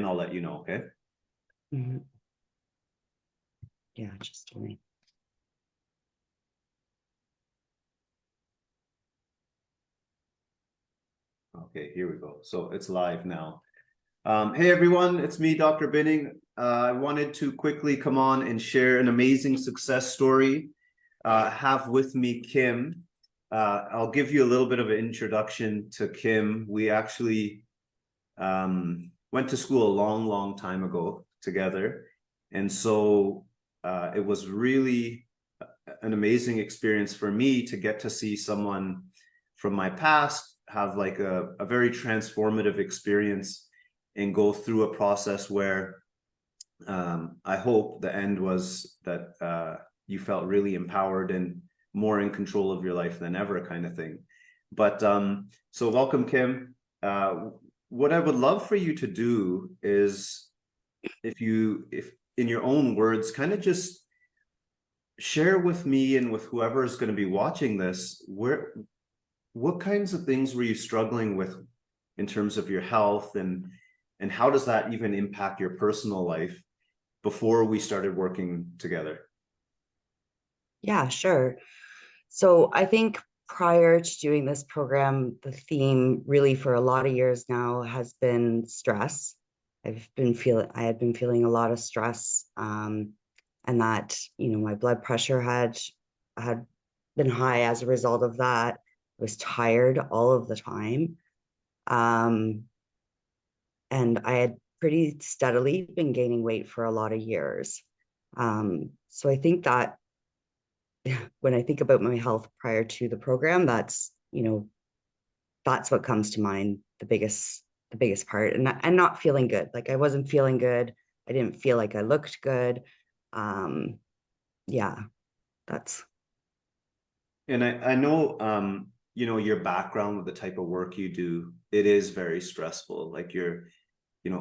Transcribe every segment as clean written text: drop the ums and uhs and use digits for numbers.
I'll let you know, okay? Mhm. Yeah, just me. Okay, here we go. So it's live now. Hey everyone, it's me, Dr. Binning. I wanted to quickly come on and share an amazing success story. Have with me Kim. I'll give you a little bit of an introduction to Kim. We actually went to school a long time ago together. And so it was really an amazing experience for me to get to see someone from my past have like a very transformative experience and go through a process where I hope the end was that you felt really empowered and more in control of your life than ever, kind of thing. But so welcome, Kim. What I would love for you to do is, if in your own words, kind of just share with me and with whoever is going to be watching this, what kinds of things were you struggling with in terms of your health, and how does that even impact your personal life before we started working together? Yeah, sure. So I think prior to doing this program, the theme really for a lot of years now has been stress. I had been feeling a lot of stress, and that, my blood pressure had been high as a result of that. I was tired all of the time. Um, and I had pretty steadily been gaining weight for a lot of years. So I think that when I think about my health prior to the program, that's what comes to mind, the biggest part. And not feeling good. Like I wasn't feeling good. I didn't feel like I looked good. Um, yeah, that's And I know your background with the type of work you do, it is very stressful. Like you're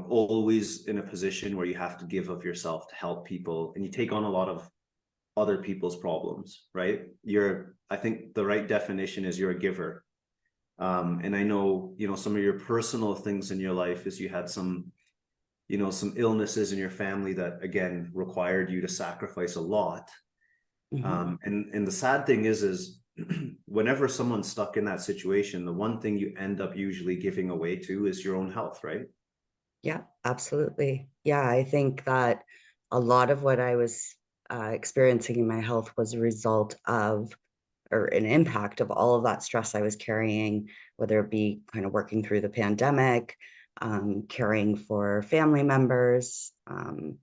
always in a position where you have to give of yourself to help people, and you take on a lot of other people's problems, right? I think the right definition is you're a giver. And I know, some of your personal things in your life is you had some illnesses in your family that again required you to sacrifice a lot. And the sad thing is whenever someone's stuck in that situation, the one thing you end up usually giving away to is your own health, right? Yeah, absolutely. Yeah, I think that a lot of what I was experiencing in my health was a result of, or an impact of all of that stress I was carrying, whether it be kind of working through the pandemic, caring for family members. And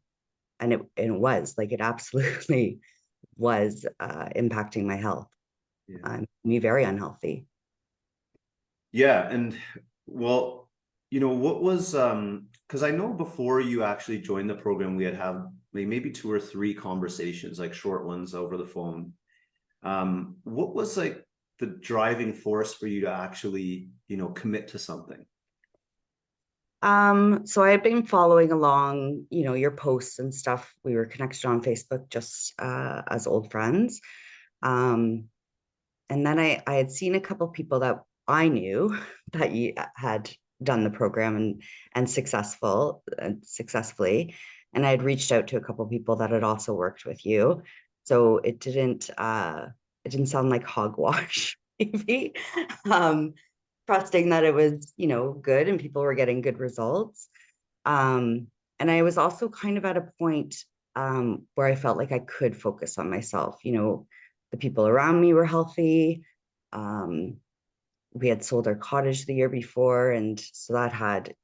it was like, it absolutely was impacting my health. Yeah. Me very unhealthy. Yeah, and well, what was because I know before you actually joined the program, we had like maybe two or three conversations, like short ones over the phone. What was like the driving force for you to actually, commit to something? So I had been following along, your posts and stuff. We were connected on Facebook just as old friends. Um, and then I had seen a couple people that I knew that you had done the program and successfully. And I had reached out to a couple people that had also worked with you. So it didn't sound like hogwash, maybe. Um, Trusting that it was, good and people were getting good results. Um, and I was also kind of at a point where I felt like I could focus on myself. The people around me were healthy. Um, we had sold our cottage the year before, and so that had,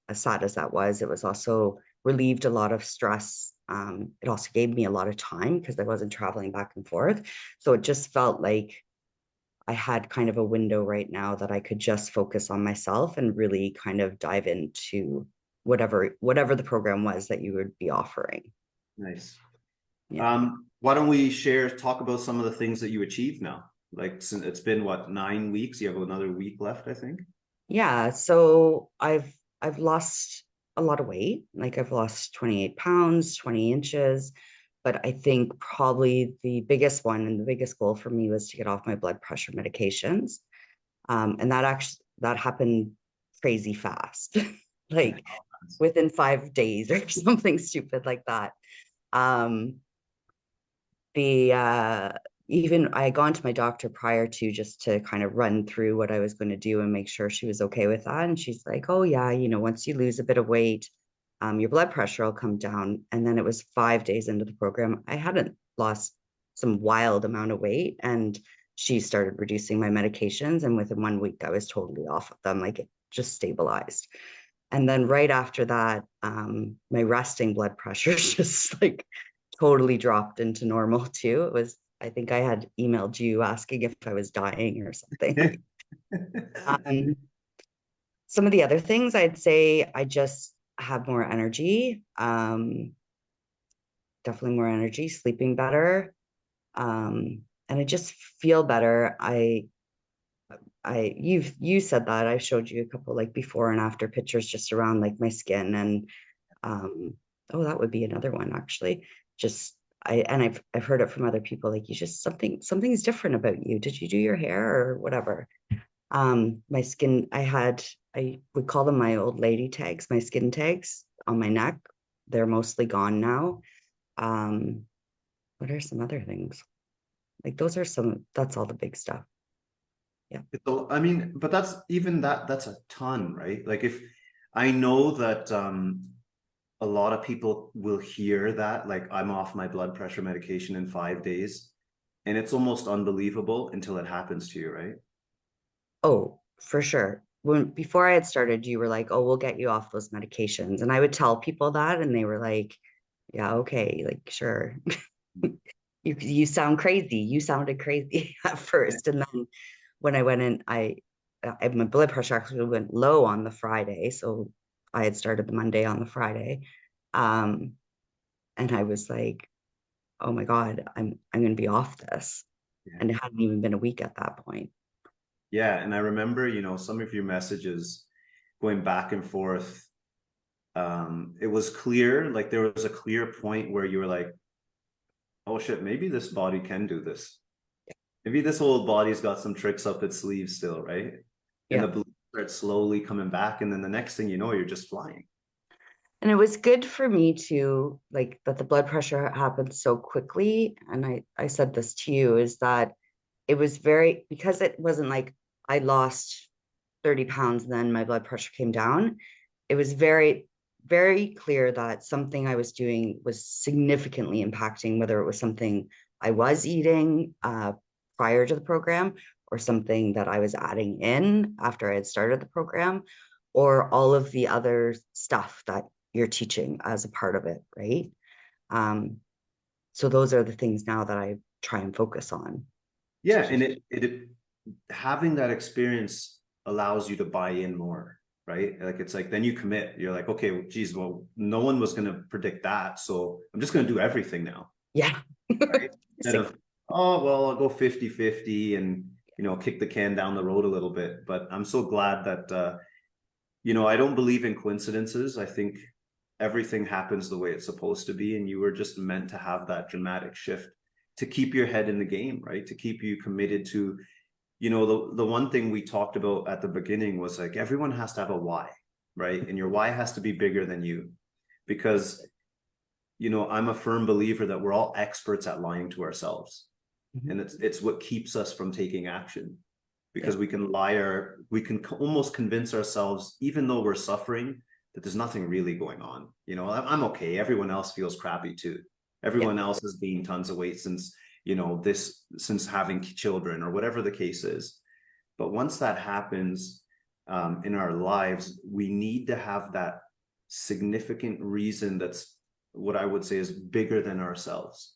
as sad as that was, it was also relieved a lot of stress. It also gave me a lot of time because I wasn't traveling back and forth. So it just felt like I had kind of a window right now that I could just focus on myself and really kind of dive into whatever the program was that you would be offering. Nice. Yeah. Why don't we talk about some of the things that you achieved now? Like, since it's been what, 9 weeks? You have another week left, I think. Yeah. So I've lost a lot of weight. Like I've lost 28 pounds, 20 inches. But I think probably the biggest one and the biggest goal for me was to get off my blood pressure medications. And that happened crazy fast. Like within 5 days or something stupid like that. Um, the even I had gone to my doctor prior to, just to kind of run through what I was going to do and make sure she was okay with that. And she's like, oh yeah, once you lose a bit of weight, your blood pressure will come down. And then it was 5 days into the program. I hadn't lost some wild amount of weight, and she started reducing my medications. And within 1 week, I was totally off of them. Like, it just stabilized. And then right after that, my resting blood pressure just like totally dropped into normal too. I think I had emailed you asking if I was dying or something. Um, some of the other things, I'd say I just have more energy, definitely more energy, sleeping better. And I just feel better. You said that. I showed you a couple like before and after pictures just around like my skin, and um oh, that would be another one actually. Just I've heard it from other people, like, you just something's different about you. Did you do your hair or whatever? My skin, I would call them my old lady tags, my skin tags on my neck. They're mostly gone now. um what are some other things? Like, that's all the big stuff. Yeah. I mean, but that's a ton, right? Like, if I know that a lot of people will hear that, like, I'm off my blood pressure medication in 5 days, and it's almost unbelievable until it happens to you, right? Oh, for sure. Before I had started, you were like, "Oh, we'll get you off those medications," and I would tell people that, and they were like, "Yeah, okay, like, sure." You sound crazy. You sounded crazy at first, and then when I went in, my blood pressure actually went low on the Friday, so I had started the Monday on the Friday, um, and I was like, "Oh my God, I'm going to be off this," Yeah. and it hadn't even been a week at that point. Yeah, and I remember, some of your messages going back and forth. It was clear, like there was a clear point where you were like, oh shit, maybe this body can do this. Maybe this old body's got some tricks up its sleeves still, right? And the Yeah. belief starts slowly coming back, and then the next thing you know, you're just flying. And it was good for me to, like, that the blood pressure happened so quickly. And I said this to you, is that it was because it wasn't like I lost 30 pounds, then my blood pressure came down. It was very, very clear that something I was doing was significantly impacting, whether it was something I was eating prior to the program, or something that I was adding in after I had started the program, or all of the other stuff that you're teaching as a part of it, right? Um, so those are the things now that I try and focus on. Yeah, and it having that experience allows you to buy in more, right? Like, it's like then you commit. You're like, okay, well, geez, well, no one was going to predict that, so I'm just going to do everything now, Yeah. right? Instead of, oh, well, I'll go 50-50 and, kick the can down the road a little bit. But I'm so glad that, I don't believe in coincidences. I think everything happens the way it's supposed to be. And you were just meant to have that dramatic shift to keep your head in the game, right? To keep you committed to, the one thing we talked about at the beginning was like, everyone has to have a why, right? And your why has to be bigger than you, because I'm a firm believer that we're all experts at lying to ourselves, Mhm. and it's what keeps us from taking action, Yeah. because we can almost convince ourselves, even though we're suffering, that there's nothing really going on. I'm okay, everyone else feels crappy too, Yeah. everyone else has gained tons of weight since since having children or whatever the case is. But once that happens in our lives, we need to have that significant reason that's, what I would say, is bigger than ourselves,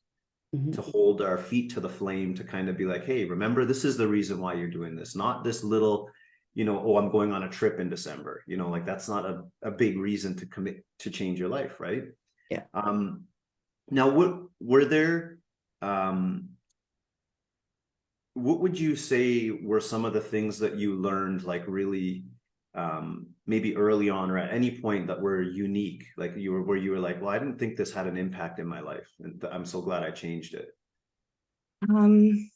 Mhm. to hold our feet to the flame, to kind of be like, hey, remember, this is the reason why you're doing this, not this little, oh, I'm going on a trip in December, like that's not a big reason to commit to change your life, right? Yeah. Now, were there um what would you say were some of the things that you learned, like, really, maybe early on or at any point, that were unique, like where you were like, well, I didn't think this had an impact in my life, and I'm so glad I changed it? Um,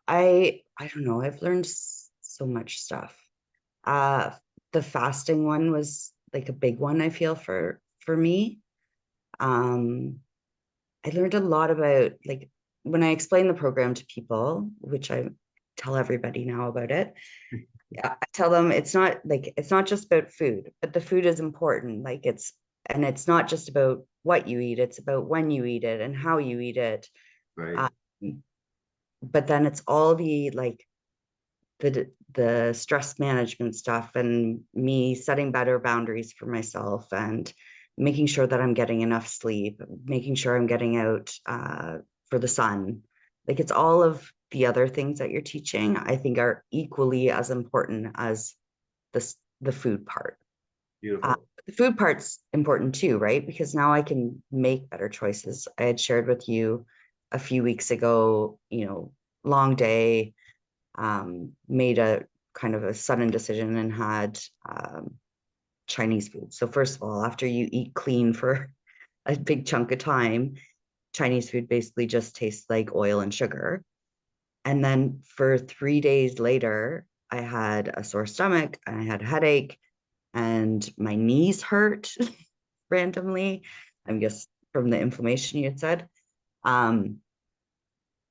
I don't know. I've learned so much stuff. Uh, the fasting one was like a big one, I feel, for me. Um, I learned a lot about, like, when I explain the program to people, which I tell everybody now about it. I tell them it's not just about food, but the food is important. And it's not just about what you eat, it's about when you eat it and how you eat it. Right. Um, but then it's all the stress management stuff and me setting better boundaries for myself and making sure that I'm getting enough sleep, making sure I'm getting out for the sun. Like, it's all of the other things that you're teaching, I think, are equally as important as the food part. Uh, Beautiful. the food part's important too, right? Because now I can make better choices. I had shared with you a few weeks ago, long day, made a kind of a sudden decision and had Chinese food. So first of all, after you eat clean for a big chunk of time, Chinese food basically just tastes like oil and sugar. And then for 3 days later, I had a sore stomach and I had a headache and my knees hurt randomly. I'm guess from the inflammation you had said. Um,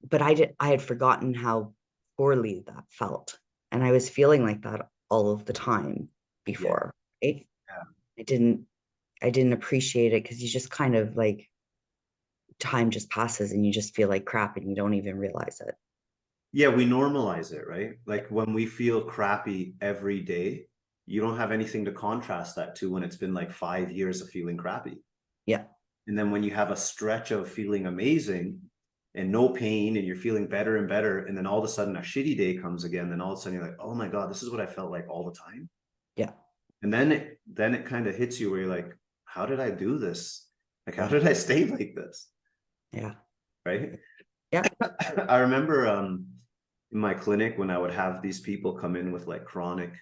but I had forgotten how poorly that felt. And I was feeling like that all of the time Yeah. before. Right? Yeah. I didn't I didn't appreciate it because you just kind of like time just passes and you just feel like crap and you don't even realize it. Yeah, we normalize it, right? Like when we feel crappy every day, you don't have anything to contrast that to when it's been like 5 years of feeling crappy. Yeah. And then when you have a stretch of feeling amazing and no pain and you're feeling better and better, and then all of a sudden a shitty day comes again, then all of a sudden you're like, oh my God, this is what I felt like all the time. Yeah. And then it kind of hits you where you're like, how did I do this? Like, how Yeah. did I stay like this? Yeah. Right. Yeah. I remember in my clinic when I would have these people come in with like chronic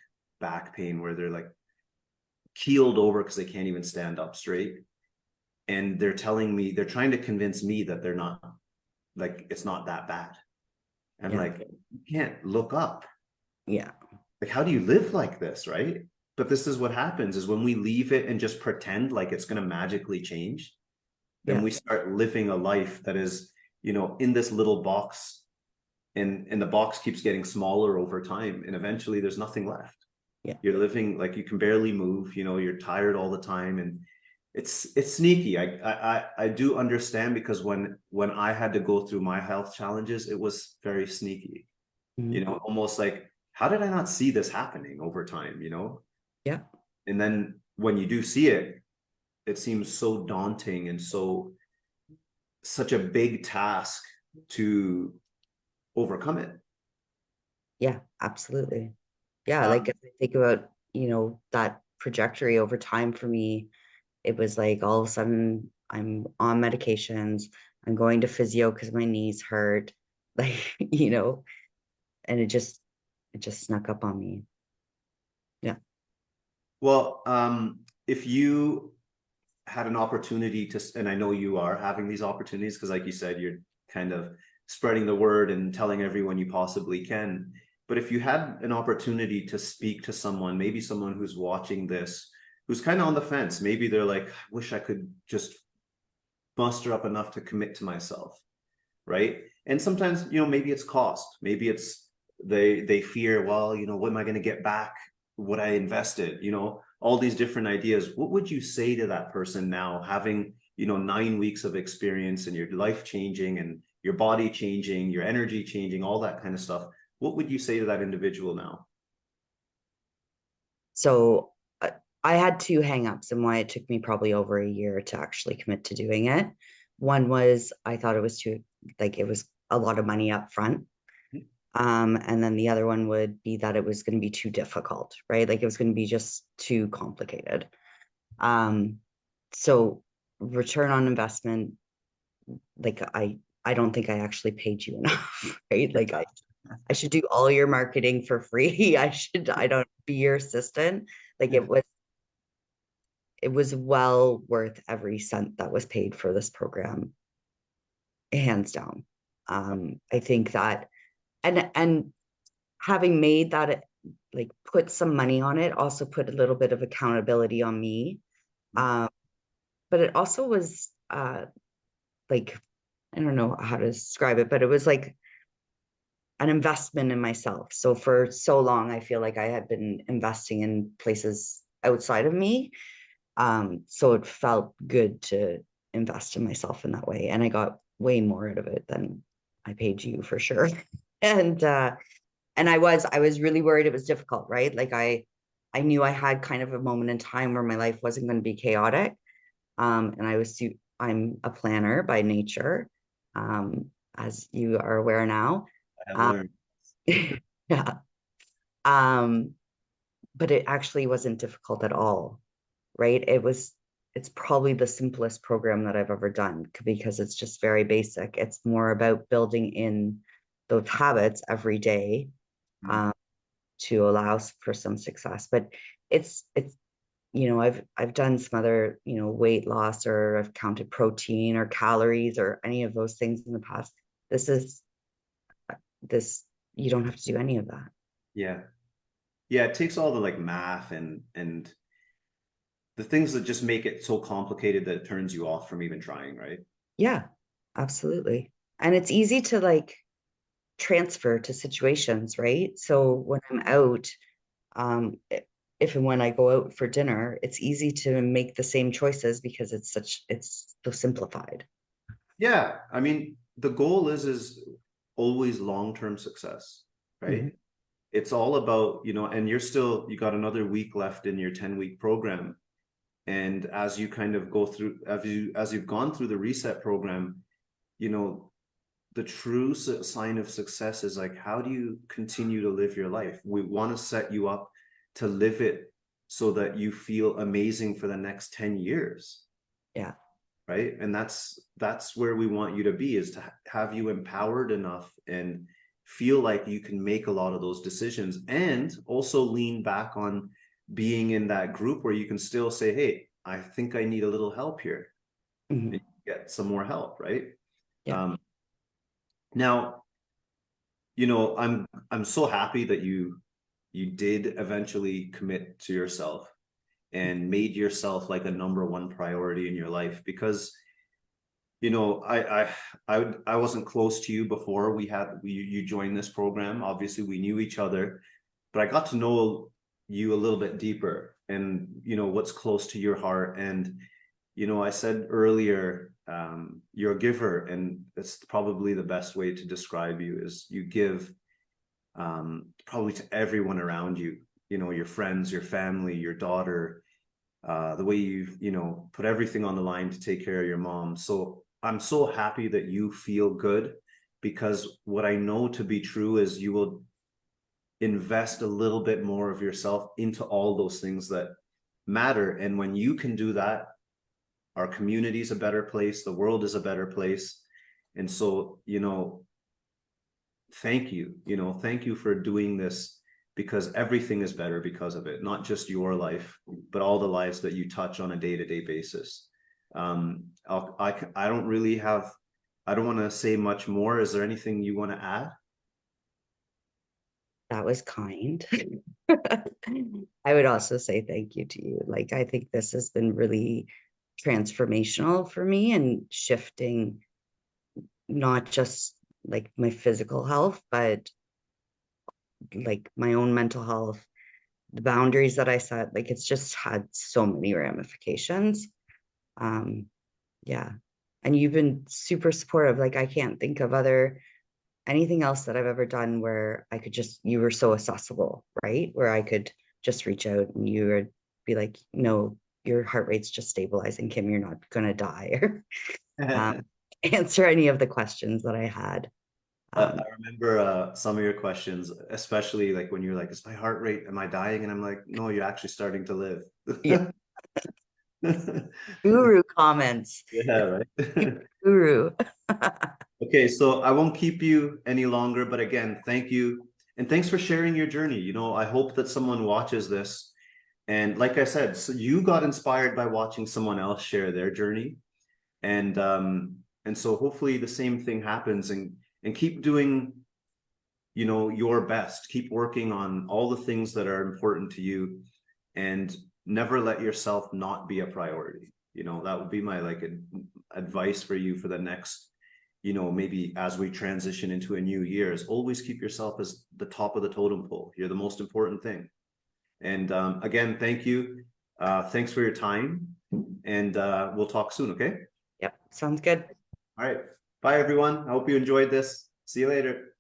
back pain where they're like keeled over because they can't even stand up straight. And they're telling me, they're trying to convince me that they're not, like, it's not that bad. I'm Yeah. like, you can't look up. Yeah. Like, how do you live like this? Right. But this is what happens is when we leave it and just pretend like it's going to magically change, then Yeah. we start living a life that is, in this little box, and the box keeps getting smaller over time. And eventually there's nothing left. Yeah. You're living like you can barely move, you're tired all the time. And it's sneaky. I do understand because when I had to go through my health challenges, it was very sneaky, Mhm. almost like, how did I not see this happening over time? Yeah. And then when you do see it, it seems so daunting and such a big task to overcome it. Yeah. Absolutely. Yeah. Like, Um, if I think about, that trajectory over time for me, it was like all of a sudden I'm on medications, I'm going to physio because my knees hurt, like, and it just snuck up on me. Yeah. well, if you had an opportunity to, and I know you are having these opportunities because, like you said, you're kind of spreading the word and telling everyone you possibly can. But if you had an opportunity to speak to someone, maybe someone who's watching this, who's kind of on the fence, maybe they're like, I wish I could just muster up enough to commit to myself, right? And sometimes, maybe it's cost, maybe it's they fear, well, what am I going to get back what I invested, all these different ideas. What would you say to that person now, having 9 weeks of experience and your life changing and your body changing, your energy changing, all that kind of stuff? What would you say to that individual now? So I had two hangups and why it took me probably over a year to actually commit to doing it. One was I thought it was too, like, it was a lot of money up front. And then the other one would be that it was going to be too difficult, right? Like, it was going to be just too complicated. Um, so return on investment, like, I don't think I actually paid you enough, right? Like, I should do all your marketing for free. I don't be your assistant. Like, it was well worth every cent that was paid for this program, hands down. I think that, and having made like put some money on it, also put a little bit of accountability on me. But it also was like, I don't know how to describe it, but it was like an investment in myself. So for so long, I feel like I had been investing in places outside of me. So it felt good to invest in myself in that way. And I got way more out of it than I paid you for sure. And I was really worried it was difficult, right? Like I knew I had kind of a moment in time where my life wasn't going to be chaotic. And I'm a planner by nature, as you are aware now. I have Um, learned. yeah. Um, but it actually wasn't difficult at all, right? It's probably the simplest program that I've ever done because it's just very basic. It's more about building in those habits every day, um, to allow for some success. But it's I've done some other, weight loss, or I've counted protein or calories or any of those things in the past. This is this You don't have to do any of that. Yeah. Yeah, it takes all the like math and the things that just make it so complicated that it turns you off from even trying, right? Yeah, absolutely. And it's easy to like transfer to situations, right? So when I'm out, if and when I go out for dinner, it's easy to make the same choices because it's so simplified. Yeah, I mean, the goal is always long-term success, Mhm. right? It's all about, and you got another week left in your 10-week program. And as you kind of go through, as you've gone through the reset program, you know, the true sign of success is like, how do you continue to live your life? We want to set you up to live it so that you feel amazing for the next 10 years, Yeah. right? And that's where we want you to be, is to have you empowered enough and feel like you can make a lot of those decisions, and also lean back on being in that group where you can still say, hey, I think I need a little help here, Mhm. and get some more help, right? Yeah. Now, I'm so happy that you did eventually commit to yourself and made yourself like a number one priority in your life, because I wasn't close to you before you joined this program. Obviously, we knew each other, but I got to know you a little bit deeper, and what's close to your heart. And I said earlier, you're a giver, and it's probably the best way to describe you, is you give, probably to everyone around you, your friends, your family, your daughter, the way you put everything on the line to take care of your mom. So I'm so happy that you feel good, because what I know to be true is you will invest a little bit more of yourself into all those things that matter. And when you can do that, our community is a better place, the world is a better place. And so, thank you for doing this, because everything is better because of it, not just your life, but all the lives that you touch on a day-to-day basis. I don't really have, I don't want to say much more. Is there anything you want to add? That was kind. I would also say thank you to you. Like, I think this has been really transformational for me and shifting not just like my physical health, but like my own mental health, the boundaries that I set. Like, it's just had so many ramifications. Um, yeah. And you've been super supportive. Like, I can't think of anything else that I've ever done where you were so accessible, right? Where I could just reach out and you would be like, no, your heart rate's just stabilizing, Kim, you're not going to die, or um, answer any of the questions that I had. I Um, remember some of your questions, especially like when you're like, is my heart rate, am I dying? And I'm like, no, you're actually starting to live. yeah, guru comments. Yeah, right. Guru. Okay, so I won't keep you any longer, but again, thank you. And thanks for sharing your journey. I hope that someone watches this. And like I said, so you got inspired by watching someone else share their journey. And so hopefully the same thing happens, and keep doing, you know, your best. Keep working on all the things that are important to you, and never let yourself not be a priority. You know, that would be my like advice for you for the next, you know, maybe as we transition into a new year, is always keep yourself as the top of the totem pole. You're the most important thing. And again, thank you. Thanks for your time, and we'll talk soon. Okay. Yep, sounds good. All right. Bye, everyone. I hope you enjoyed this. See you later.